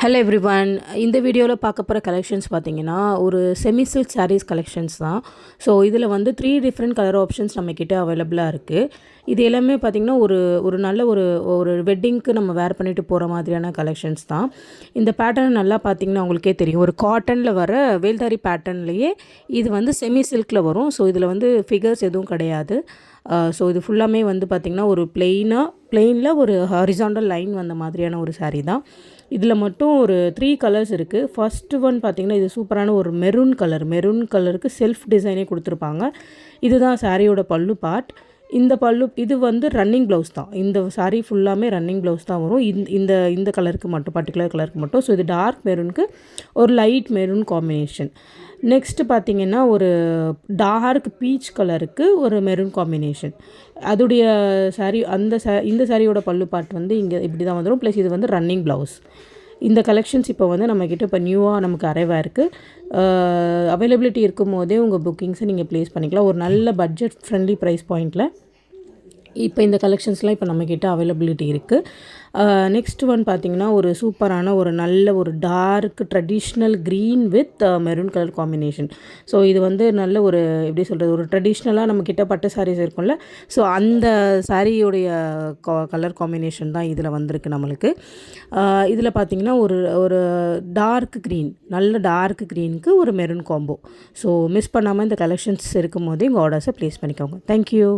Hello everyone. இந்த வீடியோவில் பார்க்க போகிற கலெக்ஷன்ஸ் பார்த்தீங்கன்னா ஒரு செமி சில்க் சாரீஸ் கலெக்ஷன்ஸ் தான். ஸோ இதில் வந்து 3 டிஃப்ரெண்ட் கலர் ஆப்ஷன்ஸ் நம்மக்கிட்ட அவைலபிளாக இருக்குது. இது எல்லாமே பார்த்திங்கன்னா ஒரு ஒரு நல்ல ஒரு ஒரு வெட்டிங்க்கு நம்ம வேர் பண்ணிட்டு போகிற மாதிரியான கலெக்ஷன்ஸ் தான். இந்த பேட்டர்ன் நல்லா பார்த்திங்கன்னா உங்களுக்கே தெரியும். ஒரு காட்டனில் வர வேல்தாரி பேட்டர்ன்லேயே இது வந்து செமி சில்கில் வரும். ஸோ இதில் வந்து ஃபிகர்ஸ் எதுவும் கிடையாது. ஸோ இது ஃபுல்லாமே வந்து பார்த்திங்கன்னா ஒரு பிளெயினில் ஒரு ஹாரிசாண்டல் லைன் வந்த மாதிரியான ஒரு சாரீ தான். இதில் மட்டும் ஒரு 3 கலர்ஸ் இருக்குது. ஃபஸ்ட்டு ஒன் பார்த்திங்கன்னா இது சூப்பரான ஒரு மெரூன் கலருக்கு செல்ஃப் டிசைனே கொடுத்துருப்பாங்க. இதுதான் சாரியோட பல்லு பார்ட். இது வந்து ரன்னிங் ப்ளவுஸ் தான். இந்த சாரீ ஃபுல்லாமே ரன்னிங் ப்ளவுஸ் தான் வரும். இந்த கலருக்கு மட்டும், பர்டிகுலர் கலருக்கு மட்டும். ஸோ இது டார்க் மெரூனுக்கு ஒரு லைட் மெரூன் காம்பினேஷன். நெக்ஸ்ட்டு பார்த்திங்கன்னா ஒரு டார்க் பீச் கலருக்கு ஒரு மெரூன் காம்பினேஷன். அதுடைய சாரீ இந்த சாரியோட பல்லு பார்ட் வந்து இங்கே இப்படி தான் வந்துடும். ப்ளஸ் இது வந்து ரன்னிங் ப்ளவுஸ். இந்த கலெக்ஷன்ஸ் இப்போ வந்து நம்மக்கிட்ட இப்போ நியூவாக நமக்கு அரைவ் ஆயிருக்கு. அவைலபிலிட்டி இருக்கும் போதே உங்கள் புக்கிங்ஸை நீங்கள் ப்ளேஸ் பண்ணிக்கலாம். ஒரு நல்ல பட்ஜெட் ஃப்ரெண்ட்லி ப்ரைஸ் பாயிண்டில் இப்போ இந்த கலெக்ஷன்ஸ்லாம் இப்போ நம்மக்கிட்ட அவைலபிலிட்டி இருக்குது. நெக்ஸ்ட் ஒன் பார்த்திங்கன்னா ஒரு சூப்பரான ஒரு நல்ல ஒரு dark traditional green with maroon colour combination. So இது வந்து நல்ல ஒரு எப்படி சொல்கிறது, ஒரு ட்ரெடிஷ்னலாக நம்மக்கிட்ட பட்டு சாரீஸ் இருக்கும்ல, ஸோ அந்த சாரியோடைய கலர் காம்பினேஷன் தான் இதில் வந்திருக்கு நம்மளுக்கு. இதில் பார்த்திங்கன்னா ஒரு ஒரு டார்க் க்ரீன், நல்ல டார்க் க்ரீனுக்கு ஒரு மெரூன் காம்போ. ஸோ மிஸ் பண்ணாமல் இந்த கலெக்ஷன்ஸ் இருக்கும் போதே உங்கள் ஆர்டர்ஸை ப்ளேஸ் பண்ணிக்கோங்க. தேங்க்யூ.